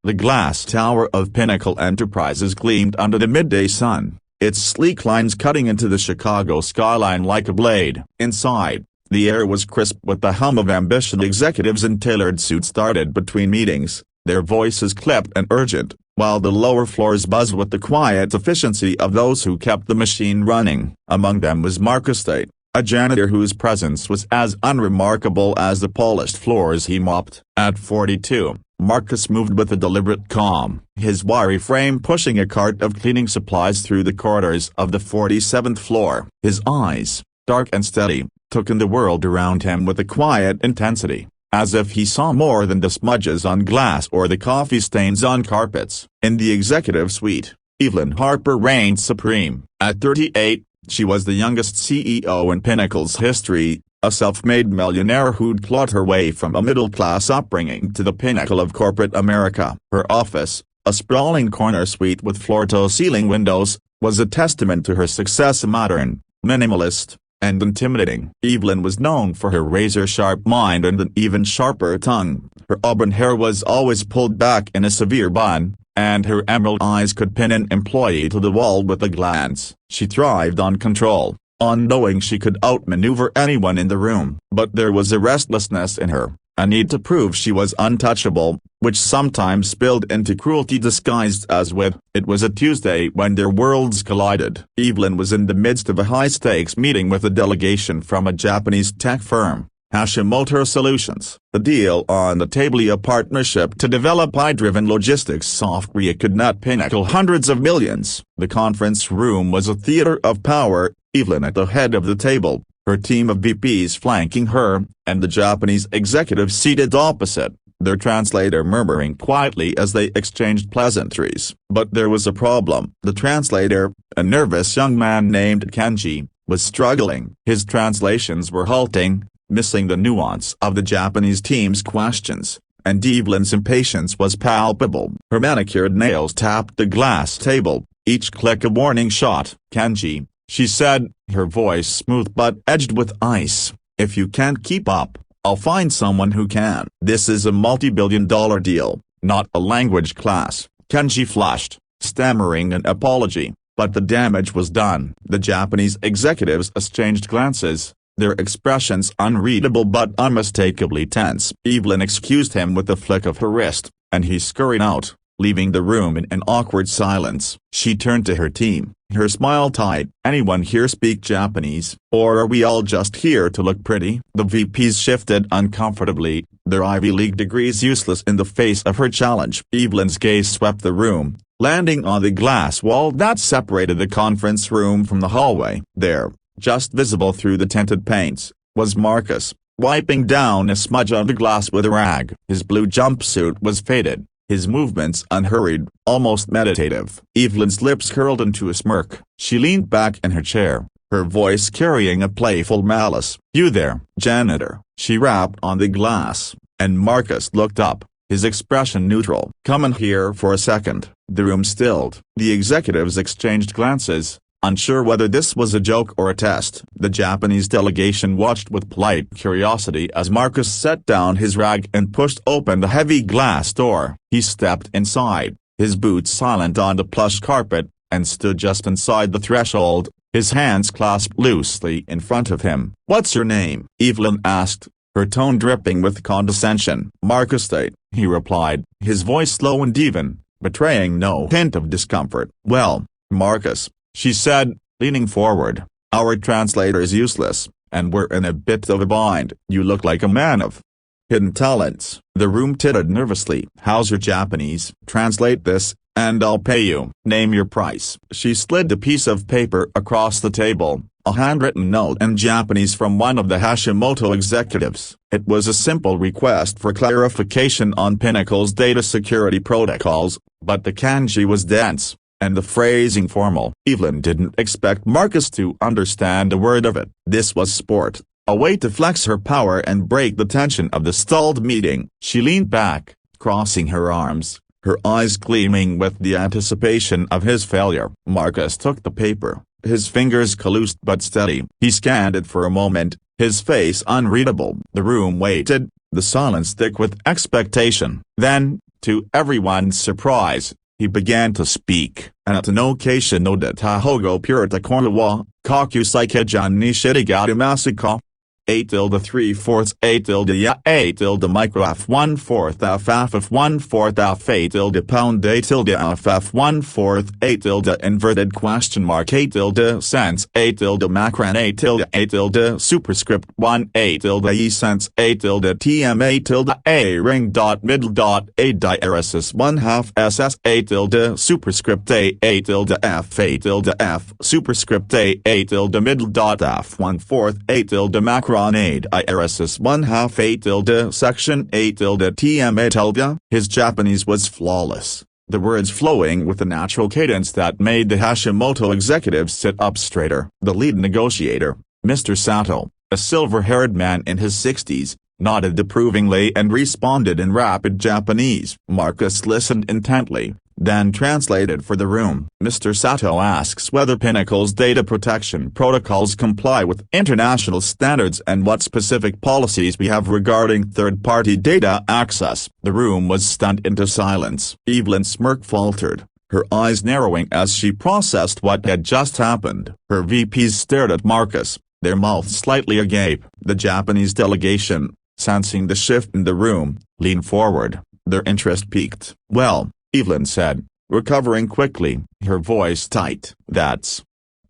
The glass tower of Pinnacle Enterprises gleamed under the midday sun, its sleek lines cutting into the Chicago skyline like a blade. Inside, the air was crisp with the hum of ambition. Executives in tailored suits darted between meetings, their voices clipped and urgent, while the lower floors buzzed with the quiet efficiency of those who kept the machine running. Among them was Marcus Tate, a janitor whose presence was as unremarkable as the polished floors he mopped. At 42, Marcus moved with a deliberate calm, his wiry frame pushing a cart of cleaning supplies through the corridors of the 47th floor. His eyes, dark and steady, took in the world around him with a quiet intensity, as if he saw more than the smudges on glass or the coffee stains on carpets. In the executive suite, Evelyn Harper reigned supreme. At 38, she was the youngest CEO in Pinnacle's history, a self-made millionaire who'd clawed her way from a middle-class upbringing to the pinnacle of corporate America. Her office, a sprawling corner suite with floor-to-ceiling windows, was a testament to her success. Modern, minimalist, and intimidating. Evelyn was known for her razor-sharp mind and an even sharper tongue. Her auburn hair was always pulled back in a severe bun, and her emerald eyes could pin an employee to the wall with a glance. She thrived on control, on knowing she could outmaneuver anyone in the room. But there was a restlessness in her, a need to prove she was untouchable, which sometimes spilled into cruelty disguised as wit. It was a Tuesday when their worlds collided. Evelyn was in the midst of a high-stakes meeting with a delegation from a Japanese tech firm, Hashimoto Solutions. The deal on the table, a partnership to develop AI-driven logistics software, could net Pinnacle hundreds of millions. The conference room was a theater of power, Evelyn at the head of the table, her team of VPs flanking her, and the Japanese executive seated opposite, their translator murmuring quietly as they exchanged pleasantries. But there was a problem. The translator, a nervous young man named Kenji, was struggling. His translations were halting, missing the nuance of the Japanese team's questions, and Evelyn's impatience was palpable. Her manicured nails tapped the glass table, each click a warning shot. "Kenji," she said, her voice smooth but edged with ice, "if you can't keep up, I'll find someone who can." "This is a multi-billion-dollar deal, not a language class," Kenji flushed, stammering an apology, but the damage was done. The Japanese executives exchanged glances, their expressions unreadable but unmistakably tense. Evelyn excused him with a flick of her wrist, and he scurried out, leaving the room in an awkward silence. She turned to her team, her smile tight. "Anyone here speak Japanese, or are we all just here to look pretty?" The VPs shifted uncomfortably, their Ivy League degrees useless in the face of her challenge. Evelyn's gaze swept the room, landing on the glass wall that separated the conference room from the hallway. There, just visible through the tinted paints, was Marcus, wiping down a smudge on the glass with a rag. His blue jumpsuit was faded, his movements unhurried, almost meditative. Evelyn's lips curled into a smirk. She leaned back in her chair, her voice carrying a playful malice. "You there, janitor," she rapped on the glass, and Marcus looked up, his expression neutral. "Come in here for a second." The room stilled. The executives exchanged glances, unsure whether this was a joke or a test. The Japanese delegation watched with polite curiosity as Marcus set down his rag and pushed open the heavy glass door. He stepped inside, his boots silent on the plush carpet, and stood just inside the threshold, his hands clasped loosely in front of him. "What's your name?" Evelyn asked, her tone dripping with condescension. "Marcus Tate," he replied, his voice low and even, betraying no hint of discomfort. "Well, Marcus," she said, leaning forward, "our translator is useless, and we're in a bit of a bind. You look like a man of hidden talents." The room tittered nervously. "How's your Japanese? Translate this, and I'll pay you." "Name your price." She slid a piece of paper across the table, a handwritten note in Japanese from one of the Hashimoto executives. It was a simple request for clarification on Pinnacle's data security protocols, but the kanji was dense, and the phrasing formal. Evelyn didn't expect Marcus to understand a word of it. This was sport, a way to flex her power and break the tension of the stalled meeting. She leaned back, crossing her arms, her eyes gleaming with the anticipation of his failure. Marcus took the paper, his fingers calloused but steady. He scanned it for a moment, his face unreadable. The room waited, the silence thick with expectation. Then, To everyone's surprise, he began to speak. Anatanocation no de tahogo purita korlawa, kaku saikejan nishitigaru masako. A tilde 3/4 A tilde ya A tilde micro F 1/4 F 1/4 F A tilde pound A tilde F 1/4 A tilde inverted question mark A tilde sense A tilde macron A tilde superscript 1 A tilde E sense A tilde TM A tilde A ring dot middle dot A diaresis 1/2 SS A tilde superscript A tilde F A tilde F superscript A tilde middle dot F 1/4 A tilde macron Aid irisis 1/2 A tilde section A tilde TM A tilde. His Japanese was flawless, the words flowing with a natural cadence that made the Hashimoto executives sit up straighter. The lead negotiator, Mr. Sato, a silver-haired man in his 60s, nodded approvingly and responded in rapid Japanese. Marcus listened intently, then translated for the room. Mr. Sato asks whether Pinnacle's data protection protocols comply with international standards and what specific policies we have regarding third-party data access. The room was stunned into silence. Evelyn's smirk faltered, her eyes narrowing as she processed what had just happened. Her VPs stared at Marcus, their mouths slightly agape. The Japanese delegation, sensing the shift in the room, leaned forward, their interest piqued. "Well," Evelyn said, recovering quickly, her voice tight. "That's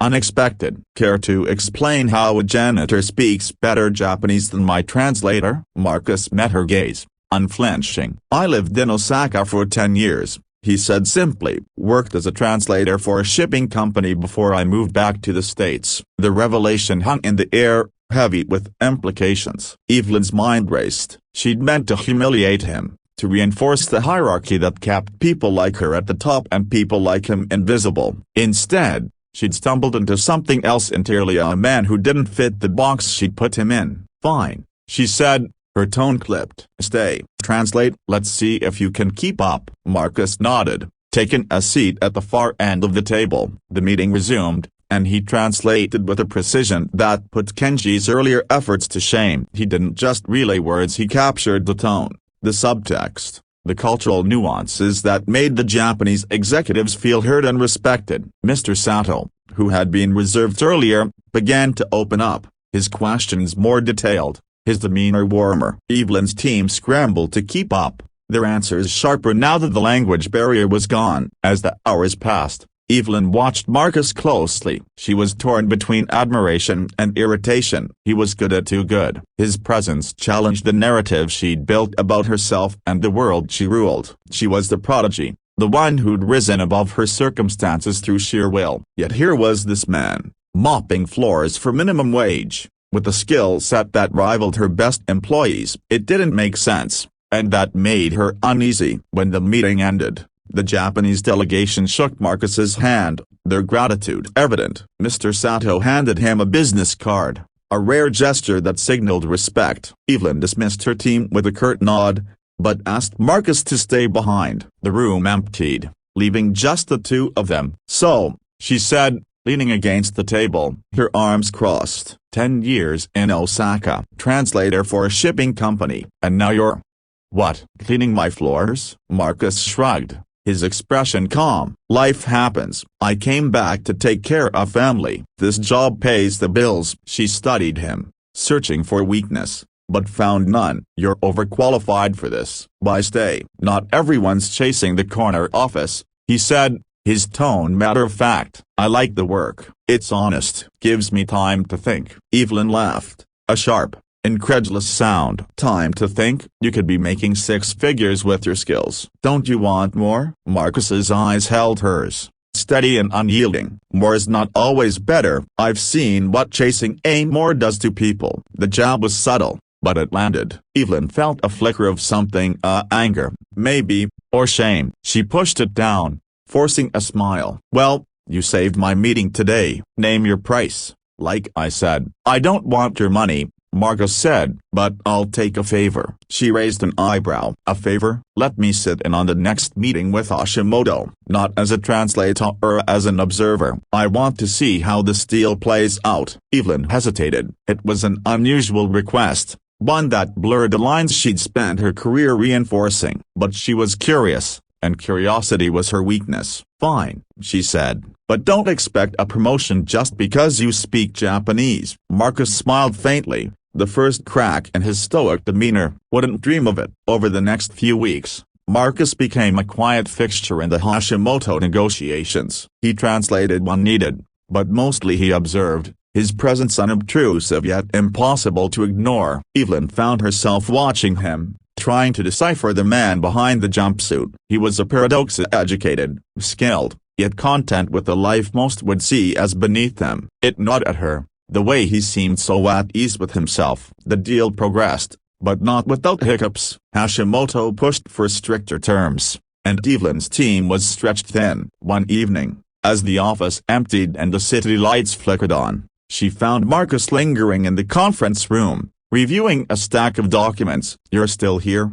unexpected. Care to explain how a janitor speaks better Japanese than my translator?" Marcus met her gaze, unflinching. "I lived in Osaka for 10 years, he said simply. "Worked as a translator for a shipping company before I moved back to the States." The revelation hung in the air, heavy with implications. Evelyn's mind raced. She'd meant to humiliate him, to reinforce the hierarchy that kept people like her at the top and people like him invisible. Instead, she'd stumbled into something else entirely, a man who didn't fit the box she'd put him in. "Fine," she said, her tone clipped. "Stay, translate, let's see if you can keep up." Marcus nodded, taking a seat at the far end of the table. The meeting resumed, and he translated with a precision that put Kenji's earlier efforts to shame. He didn't just relay words, he captured the tone, the subtext, the cultural nuances that made the Japanese executives feel heard and respected. Mr. Sato, who had been reserved earlier, began to open up, his questions more detailed, his demeanor warmer. Evelyn's team scrambled to keep up, their answers sharper now that the language barrier was gone. As the hours passed, Evelyn watched Marcus closely. She was torn between admiration and irritation. He was good at too good. His presence challenged the narrative she'd built about herself and the world she ruled. She was the prodigy, the one who'd risen above her circumstances through sheer will. Yet here was this man, mopping floors for minimum wage, with a skill set that rivaled her best employees. It didn't make sense, and that made her uneasy. When the meeting ended, the Japanese delegation shook Marcus's hand, their gratitude evident. Mr. Sato handed him a business card, a rare gesture that signaled respect. Evelyn dismissed her team with a curt nod, but asked Marcus to stay behind. The room emptied, leaving just the two of them. "So," she said, leaning against the table, her arms crossed. 10 years in Osaka, translator for a shipping company, and now you're, what, cleaning my floors?" Marcus shrugged, his expression calm. "Life happens. I came back to take care of family. This job pays the bills." She studied him, searching for weakness, but found none. "You're overqualified for this." "Why stay?" "Not everyone's chasing the corner office," he said, his tone matter-of-fact. "I like the work. It's honest. Gives me time to think." Evelyn laughed, a sharp, incredulous sound. "Time to think? You could be making 6 figures with your skills. Don't you want more?" Marcus's eyes held hers, steady and unyielding. "More is not always better. I've seen what chasing more does to people." The jab was subtle, but it landed. Evelyn felt a flicker of something, anger, maybe, or shame. She pushed it down, forcing a smile. "Well, you saved my meeting today. Name your price." "Like I said, I don't want your money," Marcus said, "but I'll take a favor." She raised an eyebrow. "A favor?" "Let me sit in on the next meeting with Hashimoto, not as a translator or as an observer. I want to see how this deal plays out." Evelyn hesitated. It was an unusual request, one that blurred the lines she'd spent her career reinforcing. But she was curious, and curiosity was her weakness. "Fine," she said, "but don't expect a promotion just because you speak Japanese." Marcus smiled faintly, the first crack in his stoic demeanor. "Wouldn't dream of it." Over the next few weeks, Marcus became a quiet fixture in the Hashimoto negotiations. He translated when needed, but mostly he observed, his presence unobtrusive yet impossible to ignore. Evelyn found herself watching him, trying to decipher the man behind the jumpsuit. He was a paradoxically educated, skilled, yet content with the life most would see as beneath them. It gnawed at her, the way he seemed so at ease with himself. The deal progressed, but not without hiccups. Hashimoto pushed for stricter terms, and Evelyn's team was stretched thin. One evening, as the office emptied and the city lights flickered on, she found Marcus lingering in the conference room, reviewing a stack of documents. "You're still here?"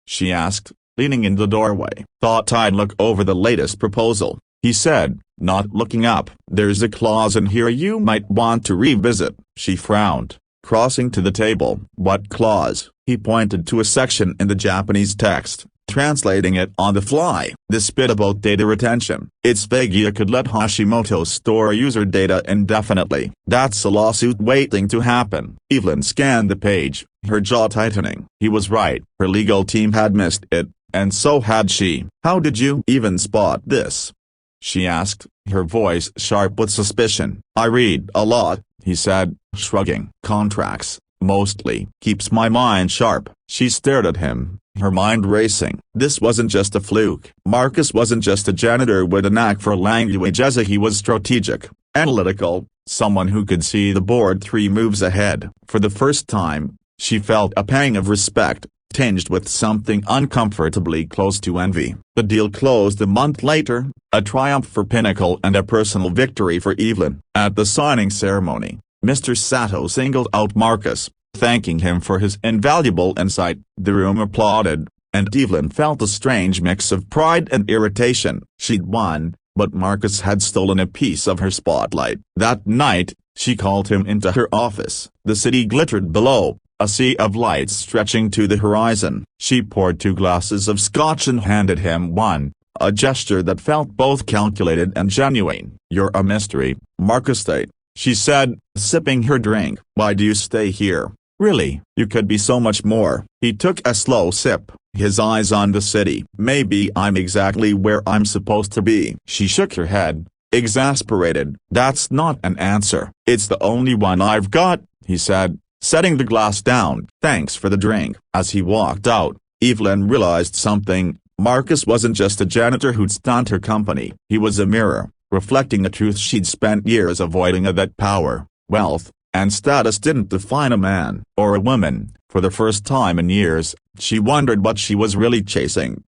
she asked, leaning in the doorway. "Thought I'd look over the latest proposal," he said, not looking up. "There's a clause in here you might want to revisit." She frowned, crossing to the table. "What clause?" He pointed to a section in the Japanese text, translating it on the fly. "This bit about data retention. It's vague. You could let Hashimoto store user data indefinitely. That's a lawsuit waiting to happen." Evelyn scanned the page, her jaw tightening. He was right. Her legal team had missed it, and so had she. "How did you even spot this?" she asked, her voice sharp with suspicion. "I read a lot," he said, shrugging. "Contracts, mostly. Keeps my mind sharp." She stared at him, her mind racing. This wasn't just a fluke. Marcus wasn't just a janitor with a knack for language. He was strategic, analytical, someone who could see the board 3 moves ahead. For the first time, she felt a pang of respect, tinged with something uncomfortably close to envy. The deal closed a month later, a triumph for Pinnacle and a personal victory for Evelyn. At the signing ceremony, Mr. Sato singled out Marcus, thanking him for his invaluable insight. The room applauded, and Evelyn felt a strange mix of pride and irritation. She'd won, but Marcus had stolen a piece of her spotlight. That night, she called him into her office. The city glittered below, a sea of lights stretching to the horizon. She poured 2 glasses of scotch and handed him one, a gesture that felt both calculated and genuine. "You're a mystery, Marcus Tate," she said, sipping her drink. "Why do you stay here? Really, you could be so much more." He took a slow sip, his eyes on the city. "Maybe I'm exactly where I'm supposed to be." She shook her head, exasperated. "That's not an answer." "It's the only one I've got," he said, setting the glass down. "Thanks for the drink." As he walked out, Evelyn realized something. Marcus wasn't just a janitor who'd stunt her company. He was a mirror, reflecting a truth she'd spent years avoiding: that power, wealth, and status didn't define a man or a woman. For the first time in years, she wondered what she was really chasing.